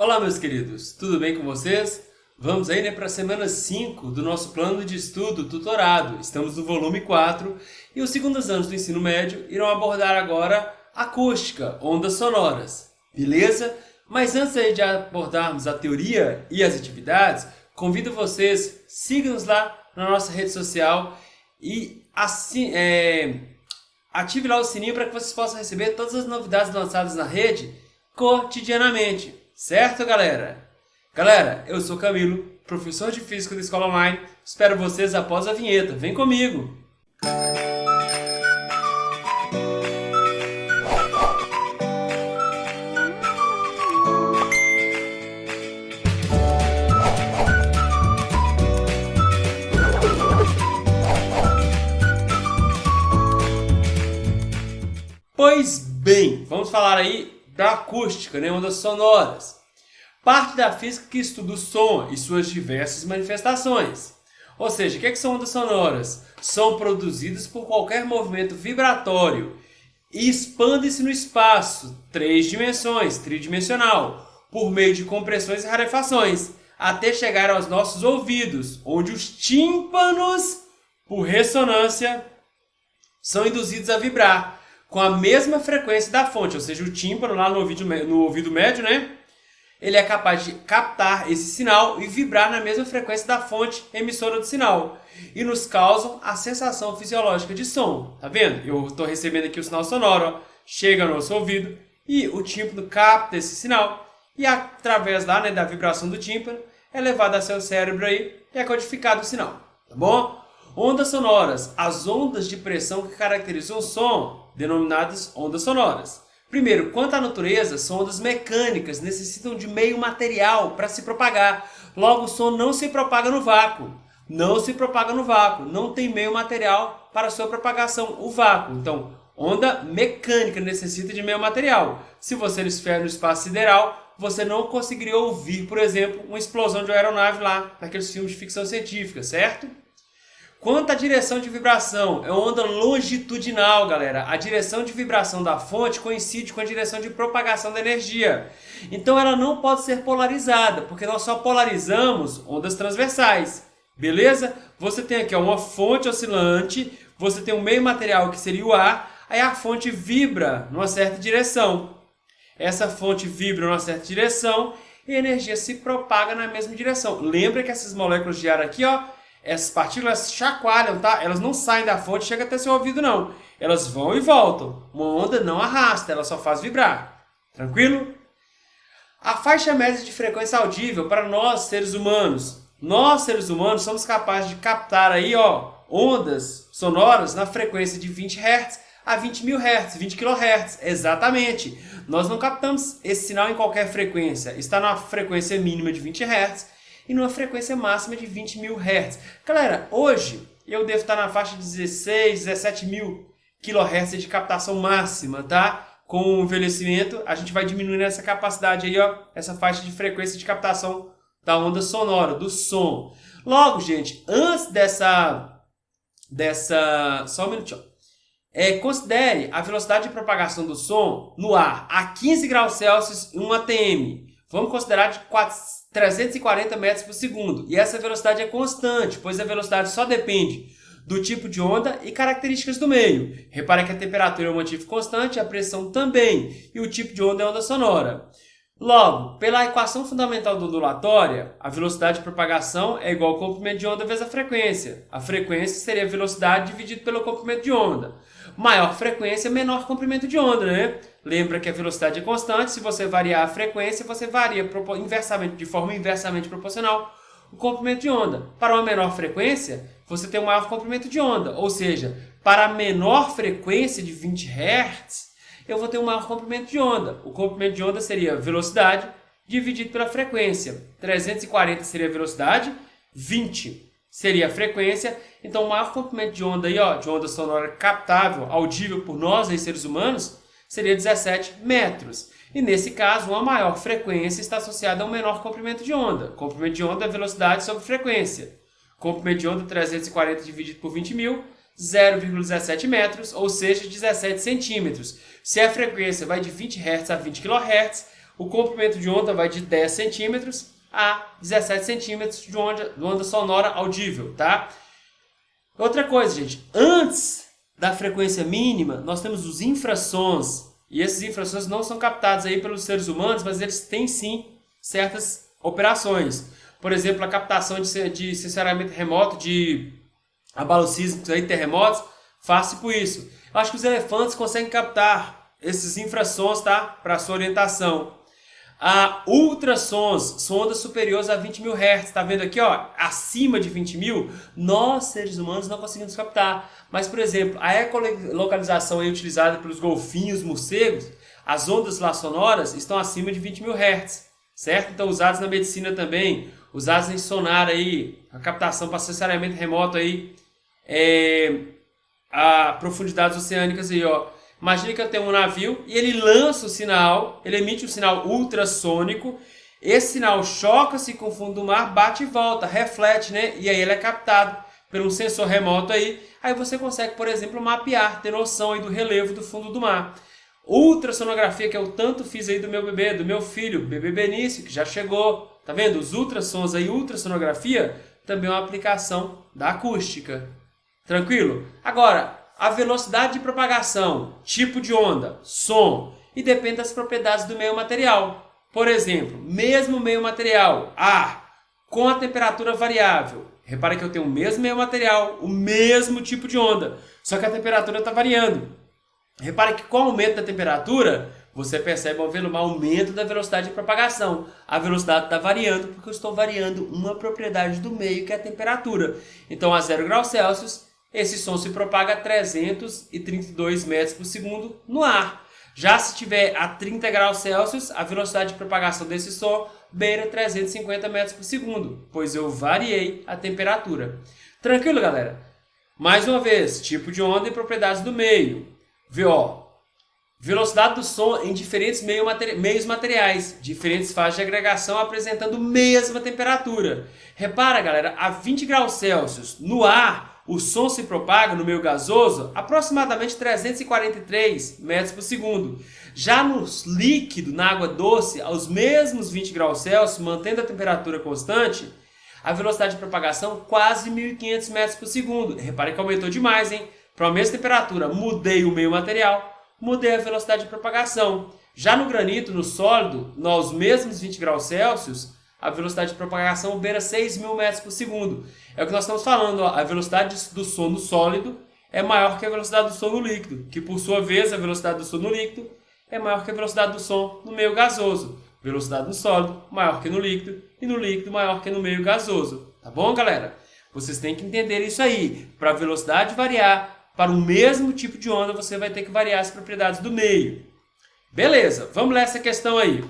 Olá, meus queridos, tudo bem com vocês? Vamos aí, para a semana 5 do nosso plano de estudo tutorado. Estamos no volume 4 e os segundos anos do ensino médio irão abordar agora acústica, ondas sonoras, beleza? Mas antes aí de abordarmos a teoria e as atividades, convido vocês, sigam-nos lá na nossa rede social e ative lá o sininho para que vocês possam receber todas as novidades lançadas na rede cotidianamente. Certo, galera? Galera, eu sou Camilo, professor de Física da Escola Online. Espero vocês após a vinheta. Vem comigo! Pois bem, vamos falar aí da acústica, ondas sonoras. Parte da física que estuda o som e suas diversas manifestações. Ou seja, o que são ondas sonoras? São produzidas por qualquer movimento vibratório e expandem-se no espaço, 3 dimensões, tridimensional, por meio de compressões e rarefações, até chegar aos nossos ouvidos, onde os tímpanos, por ressonância, são induzidos a vibrar com a mesma frequência da fonte, ou seja, o tímpano lá no ouvido médio, ele é capaz de captar esse sinal e vibrar na mesma frequência da fonte emissora do sinal. E nos causam a sensação fisiológica de som. Tá vendo? Eu estou recebendo aqui o sinal sonoro, chega no nosso ouvido e o tímpano capta esse sinal e através da vibração do tímpano é levado a seu cérebro aí e é codificado o sinal. Tá bom? Ondas sonoras, as ondas de pressão que caracterizam o som, denominadas ondas sonoras. Primeiro, quanto à natureza, são ondas mecânicas, necessitam de meio material para se propagar. Logo, o som não se propaga no vácuo. Não se propaga no vácuo. Não tem meio material para sua propagação, o vácuo. Então, onda mecânica necessita de meio material. Se você estiver no espaço sideral, você não conseguiria ouvir, por exemplo, uma explosão de uma aeronave lá, naqueles filmes de ficção científica, certo? Quanto à direção de vibração, é onda longitudinal, galera. A direção de vibração da fonte coincide com a direção de propagação da energia. Então ela não pode ser polarizada, porque nós só polarizamos ondas transversais. Beleza? Você tem aqui uma fonte oscilante, você tem um meio material que seria o ar, aí a fonte vibra numa certa direção. Essa fonte vibra numa certa direção e a energia se propaga na mesma direção. Lembra que essas moléculas de ar aqui, essas partículas chacoalham, tá? Elas não saem da fonte e chegam até seu ouvido, não. Elas vão e voltam. Uma onda não arrasta, ela só faz vibrar. Tranquilo? A faixa média de frequência audível para nós, seres humanos. Nós, seres humanos, somos capazes de captar aí, ondas sonoras na frequência de 20 Hz a 20 mil Hz, 20 kHz. Exatamente. Nós não captamos esse sinal em qualquer frequência. Está na frequência mínima de 20 Hz. E numa frequência máxima de 20 mil Hz. Galera, hoje eu devo estar na faixa de 16, 17 mil kHz de captação máxima, tá? Com o envelhecimento, a gente vai diminuindo essa capacidade aí, essa faixa de frequência de captação da onda sonora, do som. Logo, gente, antes só um minutinho. Considere a velocidade de propagação do som no ar a 15 graus Celsius em 1 atm. Vamos considerar de 340 metros por segundo. E essa velocidade é constante, pois a velocidade só depende do tipo de onda e características do meio. Repare que a temperatura é um motivo constante, a pressão também, e o tipo de onda é onda sonora. Logo, pela equação fundamental da ondulatória, a velocidade de propagação é igual ao comprimento de onda vezes a frequência. A frequência seria a velocidade dividido pelo comprimento de onda. Maior frequência, menor comprimento de onda, Lembra que a velocidade é constante, se você variar a frequência, você varia de forma inversamente proporcional o comprimento de onda. Para uma menor frequência, você tem um maior comprimento de onda, ou seja, para a menor frequência de 20 Hz, eu vou ter um maior comprimento de onda. O comprimento de onda seria velocidade dividido pela frequência. 340 seria a velocidade, 20 seria a frequência. Então, o maior comprimento de onda de onda sonora captável, audível por nós, seres humanos, seria 17 metros. E nesse caso, uma maior frequência está associada a um menor comprimento de onda. Comprimento de onda é velocidade sobre frequência. Comprimento de onda 340 dividido por 20 mil, 0,17 metros, ou seja, 17 centímetros. Se a frequência vai de 20 Hz a 20 kHz, O comprimento de onda vai de 10 centímetros a 17 centímetros de onda sonora audível, tá? Outra coisa, gente, antes da frequência mínima, nós temos os infrassons, e esses infrassons não são captados aí pelos seres humanos, mas eles têm sim certas operações. Por exemplo, a captação de sensoriamento remoto, de abalos sísmicos, aí, terremotos, faz tipo isso. Eu acho que os elefantes conseguem captar esses infrassons, tá? Para sua orientação. Ultrassons são ondas superiores a 20 mil Hz. Tá vendo aqui, ó? Acima de 20 mil, nós, seres humanos, não conseguimos captar. Mas, por exemplo, a ecolocalização aí utilizada pelos golfinhos, morcegos, as ondas lá sonoras estão acima de 20 mil Hz. Certo? Então, usadas na medicina também, usadas em sonar aí, a captação para sensoriamento remoto aí, a profundidades oceânicas aí, ó. Imagina que eu tenho um navio e ele lança o sinal, ele emite um sinal ultrassônico, esse sinal choca-se com o fundo do mar, bate e volta, reflete, né? E aí ele é captado por um sensor remoto aí você consegue, por exemplo, mapear, ter noção aí do relevo do fundo do mar. Ultrassonografia, que eu tanto fiz aí do meu bebê, do meu filho, bebê Benício, que já chegou, tá vendo? Os ultrassons aí, ultrassonografia, também é uma aplicação da acústica. Tranquilo? Agora, a velocidade de propagação, tipo de onda, som, e depende das propriedades do meio material. Por exemplo, mesmo meio material, ar, com a temperatura variável. Repare que eu tenho o mesmo meio material, o mesmo tipo de onda, só que a temperatura está variando. Repare que com o aumento da temperatura, você percebe um aumento da velocidade de propagação. A velocidade está variando porque eu estou variando uma propriedade do meio, que é a temperatura. Então, a 0 graus Celsius, esse som se propaga a 332 metros por segundo no ar. Já se tiver a 30 graus Celsius, a velocidade de propagação desse som beira 350 metros por segundo, pois eu variei a temperatura. Tranquilo, galera? Mais uma vez, tipo de onda e propriedades do meio. VO. Velocidade do som em diferentes meios materiais, diferentes fases de agregação apresentando mesma temperatura. Repara, galera, a 20 graus Celsius no ar, o som se propaga no meio gasoso aproximadamente 343 metros por segundo. Já no líquido, na água doce, aos mesmos 20 graus Celsius, mantendo a temperatura constante, a velocidade de propagação quase 1.500 metros por segundo. Repare que aumentou demais, hein? Para a mesma temperatura, mudei o meio material, mudei a velocidade de propagação. Já no granito, no sólido, aos mesmos 20 graus Celsius, a velocidade de propagação beira 6.000 metros por segundo. É o que nós estamos falando, ó. A velocidade do som no sólido é maior que a velocidade do som no líquido, que por sua vez a velocidade do som no líquido é maior que a velocidade do som no meio gasoso. Velocidade no sólido maior que no líquido e no líquido maior que no meio gasoso. Tá bom, galera? Vocês têm que entender isso aí. Para a velocidade variar, para o mesmo tipo de onda, você vai ter que variar as propriedades do meio. Beleza, vamos ler essa questão aí.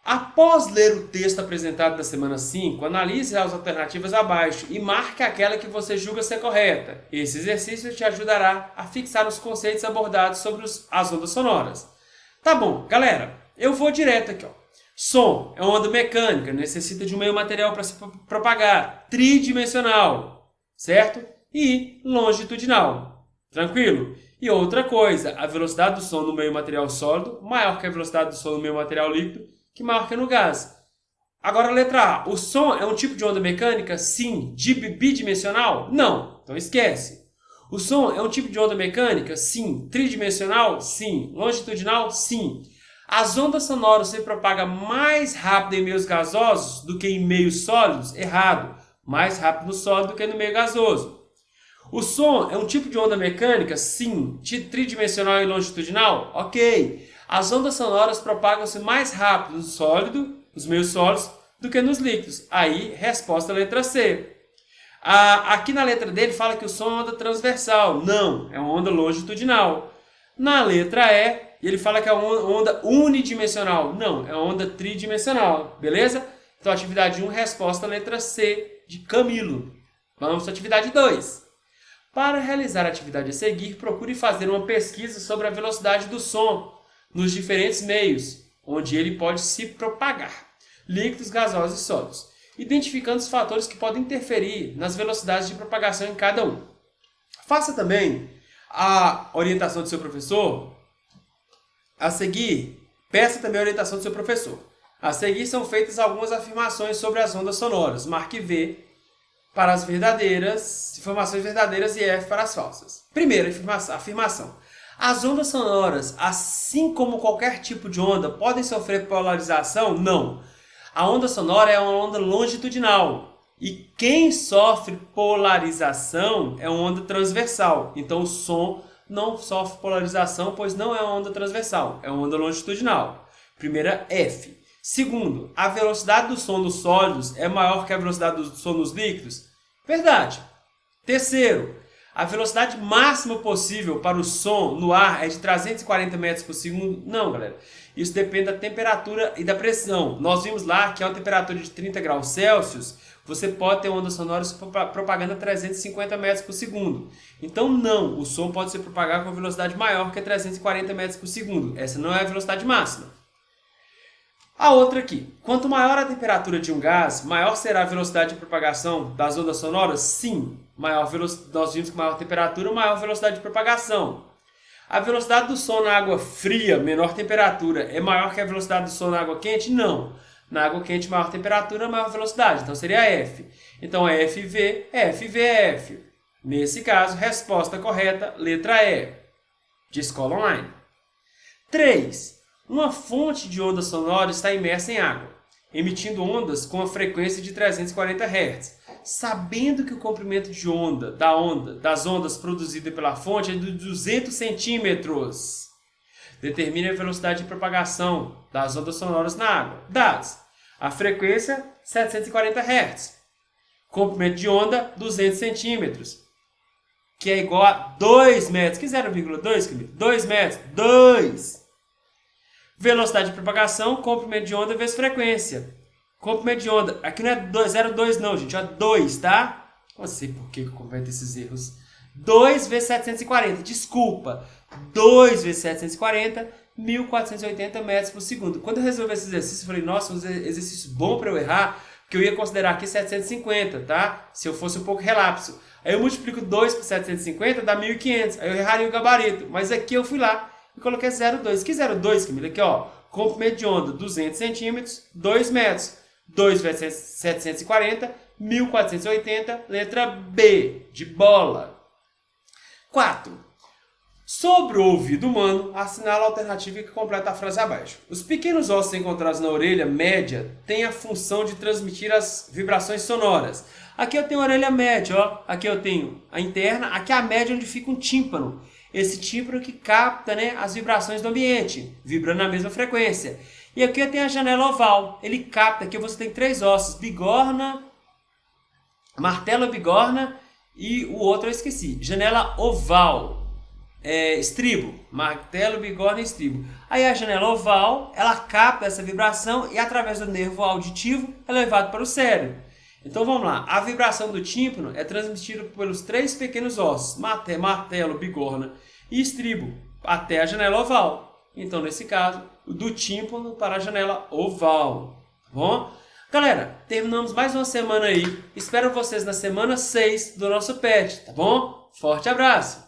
Após ler o texto apresentado na semana 5, analise as alternativas abaixo e marque aquela que você julga ser correta. Esse exercício te ajudará a fixar os conceitos abordados sobre as ondas sonoras. Tá bom, galera, eu vou direto aqui, ó. Som é uma onda mecânica, necessita de um meio material para se propagar, tridimensional, certo? E longitudinal. Tranquilo? E outra coisa, a velocidade do som no meio material sólido maior que a velocidade do som no meio material líquido, que maior que no gás. Agora, letra A. O som é um tipo de onda mecânica? Sim. Bidimensional? Não. Então esquece. O som é um tipo de onda mecânica? Sim. Tridimensional? Sim. Longitudinal? Sim. As ondas sonoras se propagam mais rápido em meios gasosos do que em meios sólidos? Errado. Mais rápido no sólido do que no meio gasoso. O som é um tipo de onda mecânica? Sim. Tridimensional e longitudinal? Ok. As ondas sonoras propagam-se mais rápido no sólido, nos meios sólidos, do que nos líquidos. Aí, resposta letra C. Aqui na letra D ele fala que o som é uma onda transversal. Não, é uma onda longitudinal. Na letra E, ele fala que é uma onda unidimensional. Não, é uma onda tridimensional. Beleza? Então, atividade 1, resposta letra C de Camilo. Vamos para a atividade 2. Para realizar a atividade a seguir, procure fazer uma pesquisa sobre a velocidade do som nos diferentes meios, onde ele pode se propagar, líquidos, gasosos e sólidos, identificando os fatores que podem interferir nas velocidades de propagação em cada um. Faça também a orientação do seu professor a seguir Peça também a orientação do seu professor. A seguir são feitas algumas afirmações sobre as ondas sonoras. Marque V para as verdadeiras, informações verdadeiras e F para as falsas. Primeira afirmação. As ondas sonoras, assim como qualquer tipo de onda, podem sofrer polarização? Não. A onda sonora é uma onda longitudinal. E quem sofre polarização é uma onda transversal. Então o som não sofre polarização, pois não é uma onda transversal, é uma onda longitudinal. Primeira, F. Segundo, a velocidade do som dos sólidos é maior que a velocidade do som dos líquidos? Verdade. Terceiro, a velocidade máxima possível para o som no ar é de 340 metros por segundo? Não, galera. Isso depende da temperatura e da pressão. Nós vimos lá que a uma temperatura de 30 graus Celsius, você pode ter onda sonora propagando a 350 metros por segundo. Então, não, o som pode ser propagado com uma velocidade maior que 340 metros por segundo. Essa não é a velocidade máxima. A outra aqui. Quanto maior a temperatura de um gás, maior será a velocidade de propagação das ondas sonoras? Sim. Nós vimos que maior temperatura, maior velocidade de propagação. A velocidade do som na água fria, menor temperatura, é maior que a velocidade do som na água quente? Não. Na água quente, maior temperatura, maior velocidade. Então, seria F. Então, FV, FVF. Nesse caso, resposta correta, letra E. De escola online. 3. Uma fonte de onda sonora está imersa em água, emitindo ondas com a frequência de 340 Hz. Sabendo que o comprimento de onda das ondas produzidas pela fonte é de 200 centímetros. Determine a velocidade de propagação das ondas sonoras na água. Dados. A frequência, 740 Hz. Comprimento de onda, 200 centímetros. Que é igual a 2 metros. Que 0,2, querido? 2 metros. 2. Velocidade de propagação, comprimento de onda vezes frequência. Comprimento de onda. Aqui não é 0,2 não, gente. É 2, tá? Não sei por que eu cometo esses erros. 2 vezes 740. Desculpa. 2 vezes 740, 1480 metros por segundo. Quando eu resolvi esse exercício, eu falei, nossa, um exercício bom para eu errar, porque eu ia considerar aqui 750, tá? Se eu fosse um pouco relapso. Aí eu multiplico 2 por 750, dá 1500. Aí eu erraria o gabarito. Mas aqui eu fui lá e coloquei 0,2. Que 0,2, Camila? Aqui, ó. Comprimento de onda, 200 centímetros, 2 metros. 2 vezes 740, 1480. Letra B, de bola. 4. Sobre o ouvido humano, assinala a alternativa que completa a frase abaixo. Os pequenos ossos encontrados na orelha média têm a função de transmitir as vibrações sonoras. Aqui eu tenho a orelha média, ó. Aqui eu tenho a interna, aqui a média onde fica um tímpano. Esse tímpano que capta, né, as vibrações do ambiente, vibrando na mesma frequência. E aqui eu tenho a janela oval. Ele capta, aqui você tem 3 ossos, bigorna, martelo bigorna e o outro eu esqueci. Janela oval. Estribo, martelo, bigorna e estribo. Aí a janela oval, ela capta essa vibração e através do nervo auditivo é levado para o cérebro. Então vamos lá, a vibração do tímpano é transmitida pelos 3 pequenos ossos, martelo, bigorna e estribo, até a janela oval. Então nesse caso, do tímpano para a janela oval. Tá bom? Galera, terminamos mais uma semana aí. Espero vocês na semana 6 do nosso PET, tá bom? Forte abraço!